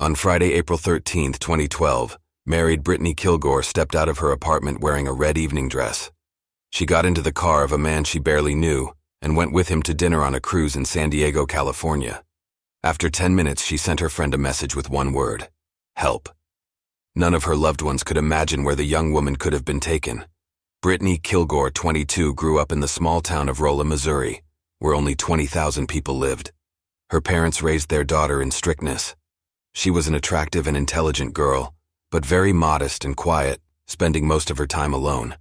On Friday, April 13th, 2012, married Britney Kilgore stepped out of her apartment wearing a red evening dress. She got into the car of a man she barely knew and went with him to dinner on a cruise in San Diego, California. After 10 minutes, she sent her friend a message with one word: help. None of her loved ones could imagine where the young woman could have been taken. Britney Kilgore, 22, grew up in the small town of Rolla, Missouri, where only 20,000 people lived. Her parents raised their daughter in strictness. She was an attractive and intelligent girl, but very modest and quiet, spending most of her time alone.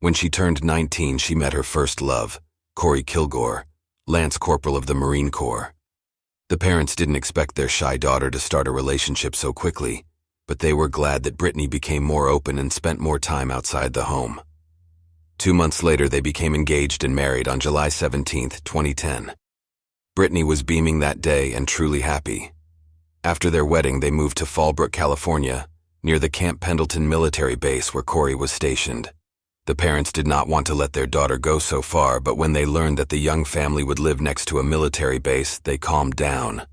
When she turned 19, she met her first love, Corey Killgore, Lance Corporal of the Marine Corps. The parents didn't expect their shy daughter to start a relationship so quickly, but they were glad that Britney became more open and spent more time outside the home. 2 months later, they became engaged and married on July 17, 2010. Britney was beaming that day and truly happy. After their wedding, they moved to Fallbrook, California, near the Camp Pendleton military base where Corey was stationed. The parents did not want to let their daughter go so far, but when they learned that the young family would live next to a military base, they calmed down.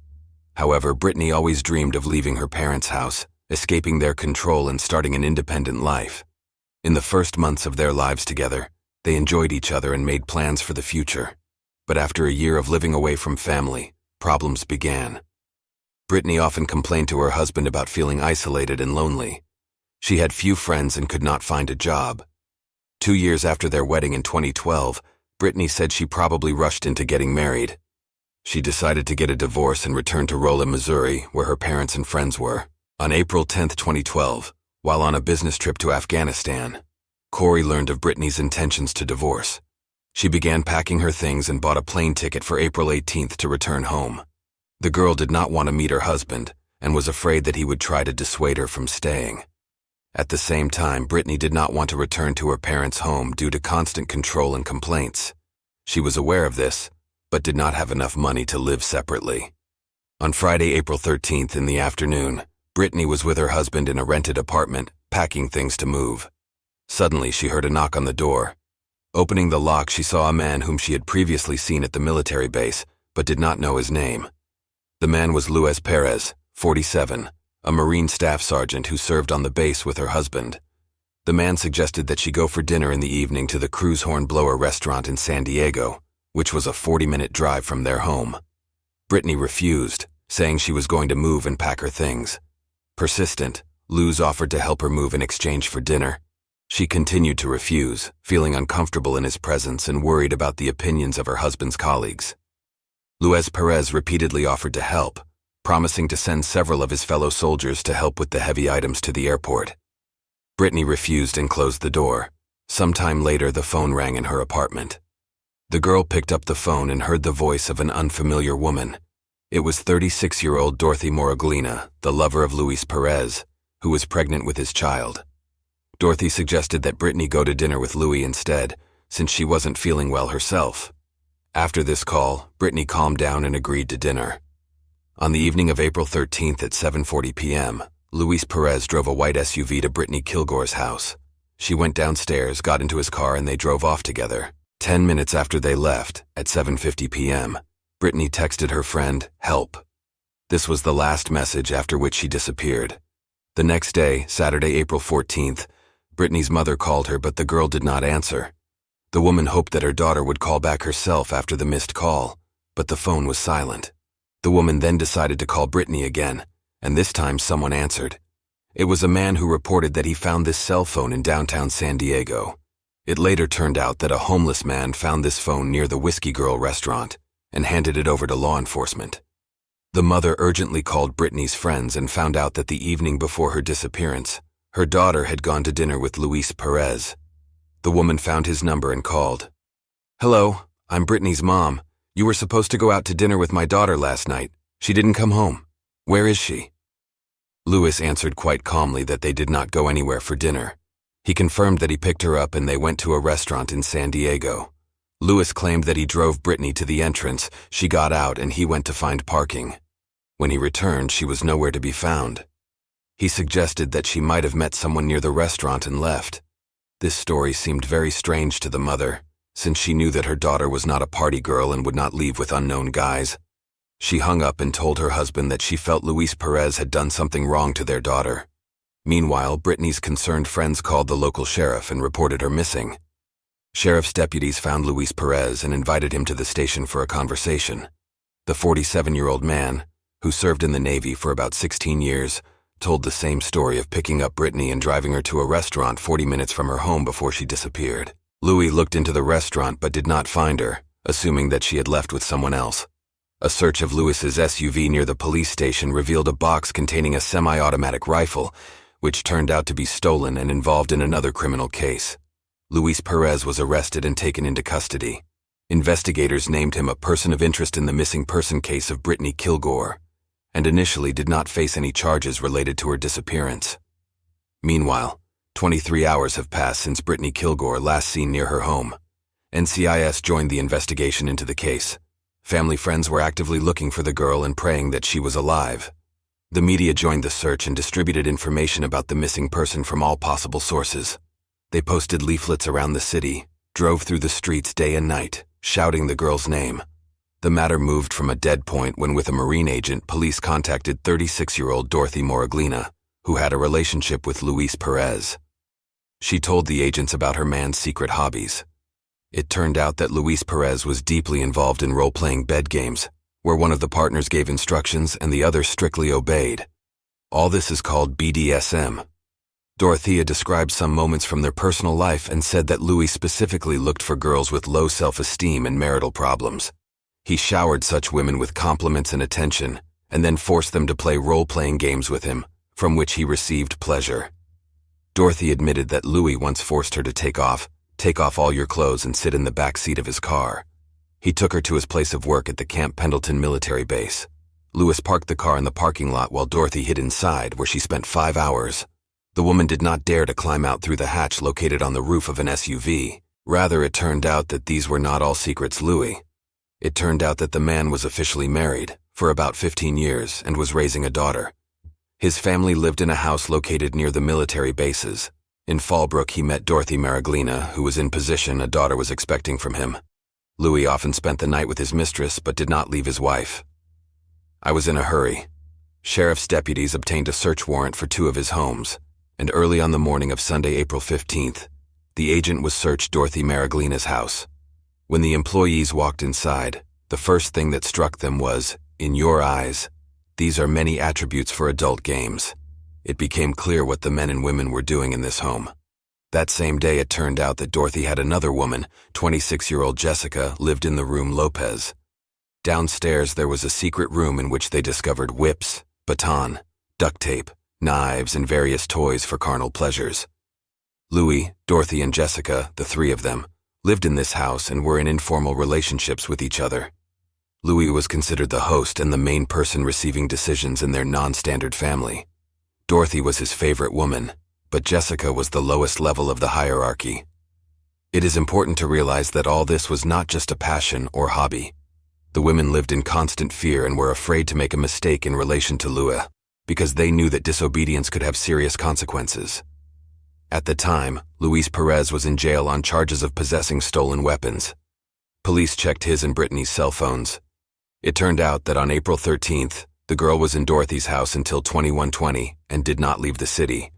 However, Britney always dreamed of leaving her parents' house, escaping their control and starting an independent life. In the first months of their lives together, they enjoyed each other and made plans for the future. But after a year of living away from family, problems began. Britney often complained to her husband about feeling isolated and lonely. She had few friends and could not find a job. 2 years after their wedding in 2012, Britney said she probably rushed into getting married. She decided to get a divorce and return to Rolla, Missouri, where her parents and friends were. On April 10, 2012, while on a business trip to Afghanistan, Corey learned of Britney's intentions to divorce. She began packing her things and bought a plane ticket for April 18th to return home. The girl did not want to meet her husband and was afraid that he would try to dissuade her from staying. At the same time, Britney did not want to return to her parents' home due to constant control and complaints. She was aware of this, but did not have enough money to live separately. On Friday, April 13th in the afternoon, Britney was with her husband in a rented apartment, packing things to move. Suddenly, she heard a knock on the door. Opening the lock, she saw a man whom she had previously seen at the military base, but did not know his name. The man was Luis Perez, 47, a Marine staff sergeant who served on the base with her husband. The man suggested that she go for dinner in the evening to the Cruise Horn Blower restaurant in San Diego, which was a 40-minute drive from their home. Britney refused, saying she was going to move and pack her things. Persistent, Luz offered to help her move in exchange for dinner. She continued to refuse, feeling uncomfortable in his presence and worried about the opinions of her husband's colleagues. Luis Perez repeatedly offered to help, promising to send several of his fellow soldiers to help with the heavy items to the airport. Britney refused and closed the door. Sometime later, the phone rang in her apartment. The girl picked up the phone and heard the voice of an unfamiliar woman. It was 36-year-old Dorothy Moroglina, the lover of Luis Perez, who was pregnant with his child. Dorothy suggested that Britney go to dinner with Louis instead, since she wasn't feeling well herself. After this call, Britney calmed down and agreed to dinner. On the evening of April 13th at 7:40 p.m., Luis Perez drove a white SUV to Britney Kilgore's house. She went downstairs, got into his car, and they drove off together. 10 minutes after they left, at 7:50 p.m., Britney texted her friend, "Help." This was the last message, after which she disappeared. The next day, Saturday, April 14th, Britney's mother called her, but the girl did not answer. The woman hoped that her daughter would call back herself after the missed call, but the phone was silent. The woman then decided to call Britney again, and this time someone answered. It was a man who reported that he found this cell phone in downtown San Diego. It later turned out that a homeless man found this phone near the Whiskey Girl restaurant and handed it over to law enforcement. The mother urgently called Britney's friends and found out that the evening before her disappearance, her daughter had gone to dinner with Luis Perez. The woman found his number and called. "Hello, I'm Britney's mom. You were supposed to go out to dinner with my daughter last night. She didn't come home. Where is she?" Luis answered quite calmly that they did not go anywhere for dinner. He confirmed that he picked her up and they went to a restaurant in San Diego. Luis claimed that he drove Britney to the entrance, she got out, and he went to find parking. When he returned, she was nowhere to be found. He suggested that she might have met someone near the restaurant and left. This story seemed very strange to the mother, since she knew that her daughter was not a party girl and would not leave with unknown guys. She hung up and told her husband that she felt Luis Perez had done something wrong to their daughter. Meanwhile, Brittany's concerned friends called the local sheriff and reported her missing. Sheriff's deputies found Luis Perez and invited him to the station for a conversation. The 47-year-old man, who served in the Navy for about 16 years, told the same story of picking up Brittany and driving her to a restaurant 40 minutes from her home before she disappeared. Louis looked into the restaurant but did not find her, assuming that she had left with someone else. A search of Luis's SUV near the police station revealed a box containing a semi-automatic rifle, which turned out to be stolen and involved in another criminal case. Luis Perez was arrested and taken into custody. Investigators named him a person of interest in the missing person case of Britney Kilgore, and initially did not face any charges related to her disappearance. Meanwhile, 23 hours have passed since Britney Kilgore last seen near her home. NCIS joined the investigation into the case. Family friends were actively looking for the girl and praying that she was alive. The media joined the search and distributed information about the missing person from all possible sources. They posted leaflets around the city, drove through the streets day and night, shouting the girl's name. The matter moved from a dead point when, with a Marine agent, police contacted 36-year-old Dorothy Moraglina, who had a relationship with Luis Perez. She told the agents about her man's secret hobbies. It turned out that Luis Perez was deeply involved in role-playing bed games, where one of the partners gave instructions and the other strictly obeyed. All this is called BDSM. Dorothea described some moments from their personal life and said that Louis specifically looked for girls with low self-esteem and marital problems. He showered such women with compliments and attention, and then forced them to play role-playing games with him, from which he received pleasure. Dorothy admitted that Louis once forced her to take off all your clothes and sit in the back seat of his car. He took her to his place of work at the Camp Pendleton military base. Louis parked the car in the parking lot while Dorothy hid inside, where she spent 5 hours. The woman did not dare to climb out through the hatch located on the roof of an SUV. Rather, it turned out that these were not all secrets Louis. It turned out that the man was officially married for about 15 years and was raising a daughter. His family lived in a house located near the military bases. In Fallbrook, he met Dorothy Moraglina, who was in position a daughter was expecting from him. Louis often spent the night with his mistress but did not leave his wife. I was in a hurry. Sheriff's deputies obtained a search warrant for 2 of his homes, and early on the morning of Sunday, April 15th, the agent was searched Dorothy Moraglina's house. When the employees walked inside, the first thing that struck them was, "In your eyes, these are many attributes for adult games." It became clear what the men and women were doing in this home. That same day, it turned out that Dorothy had another woman, 26-year-old Jessica, lived in the room Lopez. Downstairs, there was a secret room in which they discovered whips, baton, duct tape, knives, and various toys for carnal pleasures. Louis, Dorothy, and Jessica, the 3 of them, lived in this house and were in informal relationships with each other. Louis was considered the host and the main person receiving decisions in their non-standard family. Dorothy was his favorite woman, but Jessica was the lowest level of the hierarchy. It is important to realize that all this was not just a passion or hobby. The women lived in constant fear and were afraid to make a mistake in relation to Louis, because they knew that disobedience could have serious consequences. At the time, Luis Perez was in jail on charges of possessing stolen weapons. Police checked his and Brittany's cell phones. It turned out that on April 13th, the girl was in Dorothy's house until 21:20 and did not leave the city.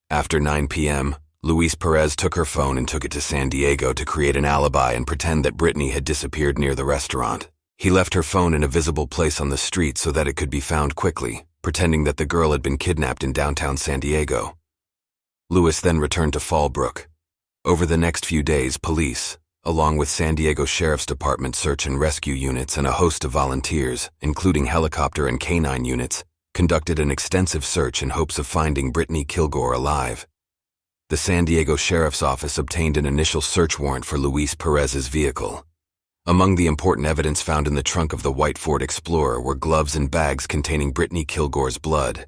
After 9 p.m., Luis Perez took her phone and took it to San Diego to create an alibi and pretend that Brittany had disappeared near the restaurant. He left her phone in a visible place on the street so that it could be found quickly, pretending that the girl had been kidnapped in downtown San Diego. Louis then returned to Fallbrook. Over the next few days, police, along with San Diego Sheriff's Department search and rescue units and a host of volunteers, including helicopter and canine units, conducted an extensive search in hopes of finding Britney Kilgore alive. The San Diego Sheriff's Office obtained an initial search warrant for Luis Perez's vehicle. Among the important evidence found in the trunk of the white Ford Explorer were gloves and bags containing Britney Kilgore's blood.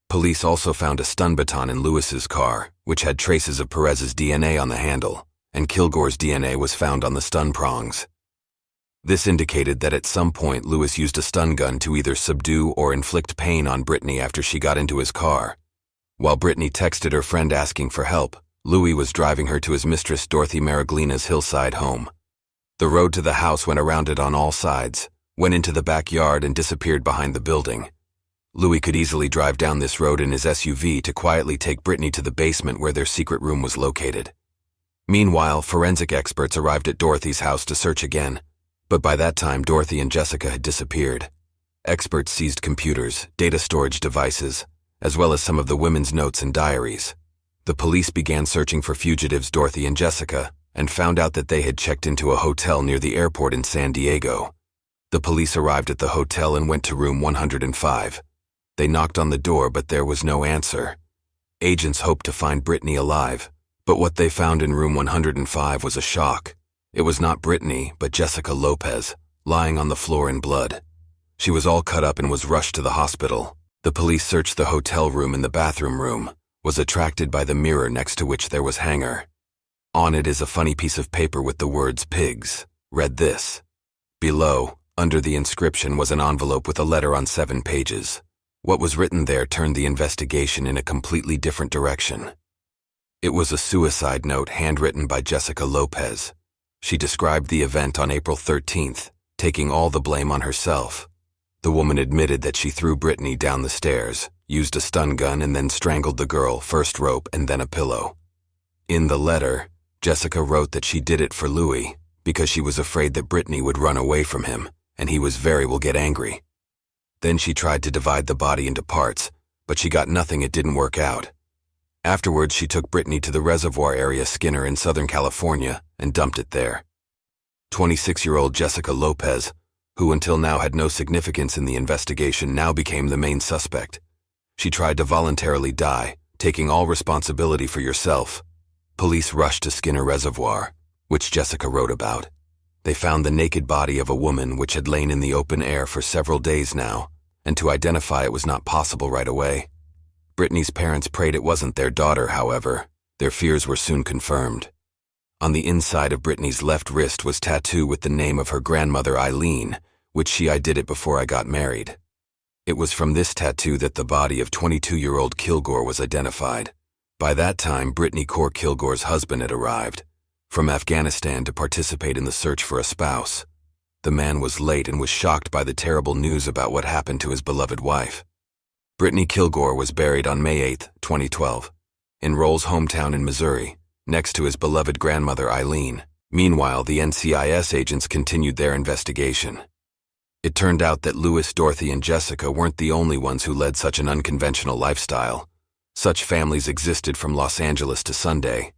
Police also found a stun baton in Luis's car, which had traces of Perez's DNA on the handle, and Kilgore's DNA was found on the stun prongs. This indicated that at some point Louis used a stun gun to either subdue or inflict pain on Brittany after she got into his car. While Brittany texted her friend asking for help, Louis was driving her to his mistress Dorothy Moraglina's hillside home. The road to the house went around it on all sides, went into the backyard and disappeared behind the building. Louis could easily drive down this road in his SUV to quietly take Brittany to the basement where their secret room was located. Meanwhile, forensic experts arrived at Dorothy's house to search again, but by that time Dorothy and Jessica had disappeared. Experts seized computers, data storage devices, as well as some of the women's notes and diaries. The police began searching for fugitives Dorothy and Jessica and found out that they had checked into a hotel near the airport in San Diego. The police arrived at the hotel and went to room 105. They knocked on the door, but there was no answer. Agents hoped to find Brittany alive, but what they found in room 105 was a shock. It was not Brittany, but Jessica Lopez, lying on the floor in blood. She was all cut up and was rushed to the hospital. The police searched the hotel room and the bathroom room, was attracted by the mirror next to which there was hanger. On it is a funny piece of paper with the words pigs. Read this. Below, under the inscription, was an envelope with a letter on 7 pages. What was written there turned the investigation in a completely different direction. It was a suicide note handwritten by Jessica Lopez. She described the event on April 13th, taking all the blame on herself. The woman admitted that she threw Brittany down the stairs, used a stun gun, and then strangled the girl, first rope and then a pillow. In the letter, Jessica wrote that she did it for Louis because she was afraid that Brittany would run away from him, and he will get angry. Then she tried to divide the body into parts, but she got nothing. It didn't work out. Afterwards, she took Brittany to the reservoir area Skinner in Southern California and dumped it there. 26-year-old Jessica Lopez, who until now had no significance in the investigation, now became the main suspect. She tried to voluntarily die, taking all responsibility for yourself. Police rushed to Skinner Reservoir, which Jessica wrote about. They found the naked body of a woman which had lain in the open air for several days now, and to identify it was not possible right away. Brittany's parents prayed it wasn't their daughter, however. Their fears were soon confirmed. On the inside of Brittany's left wrist was tattooed with the name of her grandmother Eileen, which I did it before I got married. It was from this tattoo that the body of 22-year-old Killgore was identified. By that time, Britney Kilgore's husband had arrived from Afghanistan to participate in the search for a spouse. The man was late and was shocked by the terrible news about what happened to his beloved wife. Britney Kilgore was buried on May 8, 2012, in Roll's hometown in Missouri, next to his beloved grandmother Eileen. Meanwhile, the NCIS agents continued their investigation. It turned out that Louis, Dorothy, and Jessica weren't the only ones who led such an unconventional lifestyle. Such families existed from Los Angeles to Sunday.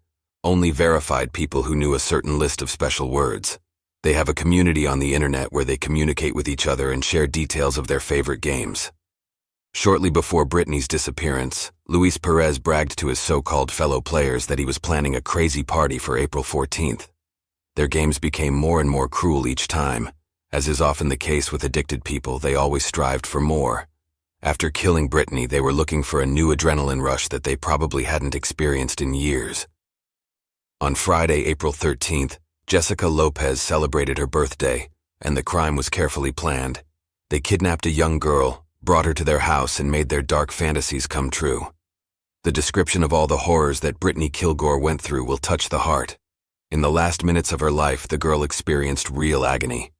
Only verified people who knew a certain list of special words. They have a community on the internet where they communicate with each other and share details of their favorite games. Shortly before Brittany's disappearance, Luis Perez bragged to his so-called fellow players that he was planning a crazy party for April 14th. Their games became more and more cruel each time. As is often the case with addicted people, they always strived for more. After killing Brittany, they were looking for a new adrenaline rush that they probably hadn't experienced in years. On Friday, April 13th, Jessica Lopez celebrated her birthday, and the crime was carefully planned. They kidnapped a young girl, brought her to their house, and made their dark fantasies come true. The description of all the horrors that Britney Kilgore went through will touch the heart. In the last minutes of her life, the girl experienced real agony.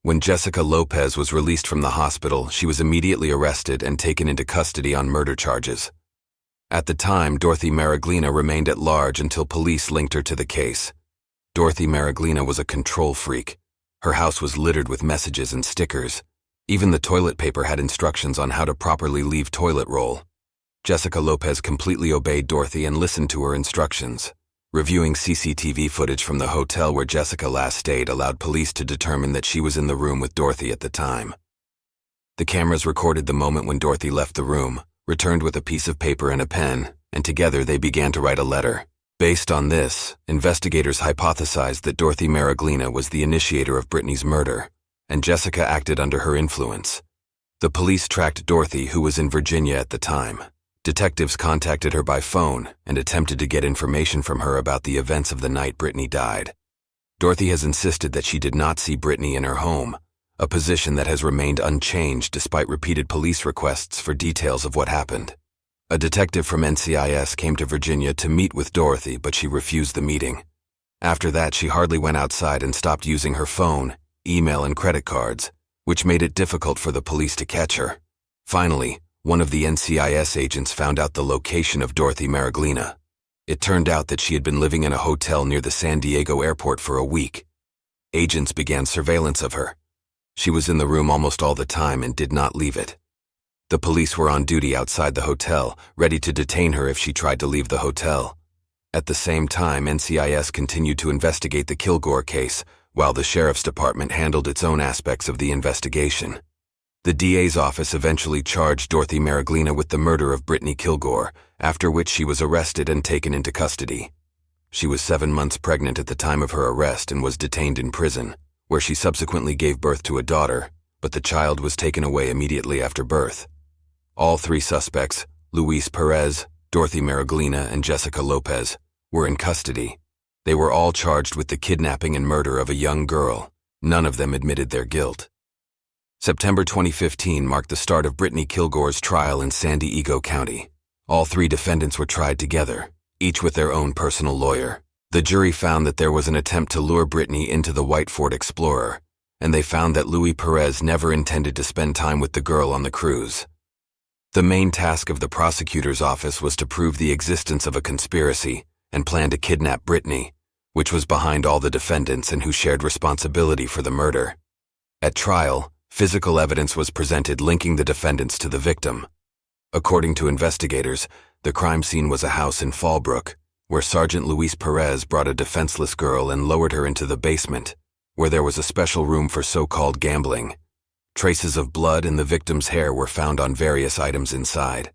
When Jessica Lopez was released from the hospital, she was immediately arrested and taken into custody on murder charges. At the time, Dorothy Maraglina remained at large until police linked her to the case. Dorothy Maraglina was a control freak. Her house was littered with messages and stickers. Even the toilet paper had instructions on how to properly leave toilet roll. Jessica Lopez completely obeyed Dorothy and listened to her instructions. Reviewing CCTV footage from the hotel where Jessica last stayed allowed police to determine that she was in the room with Dorothy at the time. The cameras recorded the moment when Dorothy left the room, returned with a piece of paper and a pen, and together they began to write a letter. Based on this, investigators hypothesized that Dorothy Maraglina was the initiator of Brittany's murder, and Jessica acted under her influence. The police tracked Dorothy, who was in Virginia at the time. Detectives contacted her by phone and attempted to get information from her about the events of the night Brittany died. Dorothy has insisted that she did not see Brittany in her home, a position that has remained unchanged despite repeated police requests for details of what happened. A detective from NCIS came to Virginia to meet with Dorothy, but she refused the meeting. After that, she hardly went outside and stopped using her phone, email, and credit cards, which made it difficult for the police to catch her. Finally, one of the NCIS agents found out the location of Dorothy Maraglina. It turned out that she had been living in a hotel near the San Diego airport for a week. Agents began surveillance of her. She was in the room almost all the time and did not leave it. The police were on duty outside the hotel, ready to detain her if she tried to leave the hotel. At the same time, NCIS continued to investigate the Killgore case, while the sheriff's department handled its own aspects of the investigation. The DA's office eventually charged Dorothy Maraglina with the murder of Britney Kilgore, after which she was arrested and taken into custody. She was 7 months pregnant at the time of her arrest and was detained in prison, where she subsequently gave birth to a daughter, but the child was taken away immediately after birth. All three suspects, Luis Perez, Dorothy Maraglina, and Jessica Lopez, were in custody. They were all charged with the kidnapping and murder of a young girl. None of them admitted their guilt. September 2015 marked the start of Britney Kilgore's trial in San Diego County. All three defendants were tried together, each with their own personal lawyer. The jury found that there was an attempt to lure Britney into the white Ford Explorer, and they found that Luis Perez never intended to spend time with the girl on the cruise. The main task of the prosecutor's office was to prove the existence of a conspiracy and plan to kidnap Britney, which was behind all the defendants and who shared responsibility for the murder. At trial, physical evidence was presented linking the defendants to the victim. According to investigators, the crime scene was a house in Fallbrook, where Sergeant Luis Perez brought a defenseless girl and lowered her into the basement, where there was a special room for so-called gambling. Traces of blood and the victim's hair were found on various items inside.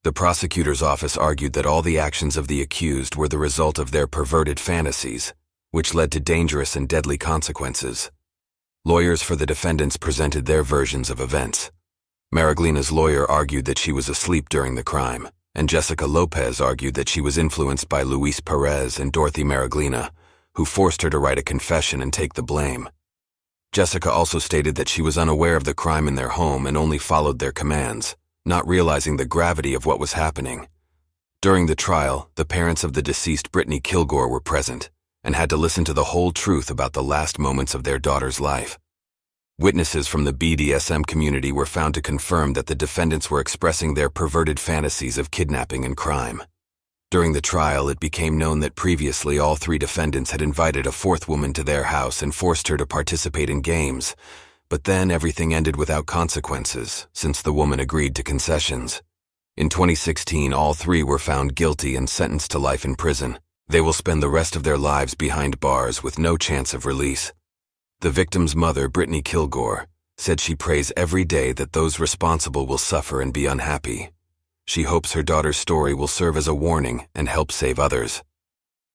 The prosecutor's office argued that all the actions of the accused were the result of their perverted fantasies, which led to dangerous and deadly consequences. Lawyers for the defendants presented their versions of events. Maraglina's lawyer argued that she was asleep during the crime, and Jessica Lopez argued that she was influenced by Luis Perez and Dorothy Maraglina, who forced her to write a confession and take the blame. Jessica also stated that she was unaware of the crime in their home and only followed their commands, not realizing the gravity of what was happening. During the trial, the parents of the deceased Britney Kilgore were present and had to listen to the whole truth about the last moments of their daughter's life. Witnesses from the BDSM community were found to confirm that the defendants were expressing their perverted fantasies of kidnapping and crime. During the trial, it became known that previously all three defendants had invited a fourth woman to their house and forced her to participate in games, but then everything ended without consequences, since the woman agreed to concessions. In 2016, all three were found guilty and sentenced to life in prison. They will spend the rest of their lives behind bars with no chance of release. The victim's mother, Britney Kilgore, said she prays every day that those responsible will suffer and be unhappy. She hopes her daughter's story will serve as a warning and help save others.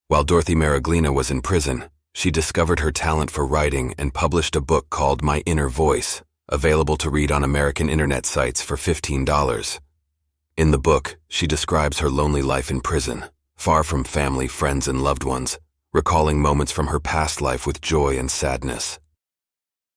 While Dorothy Maraglina was in prison, she discovered her talent for writing and published a book called My Inner Voice, available to read on American internet sites for $15. In the book, she describes her lonely life in prison, far from family, friends, and loved ones, recalling moments from her past life with joy and sadness.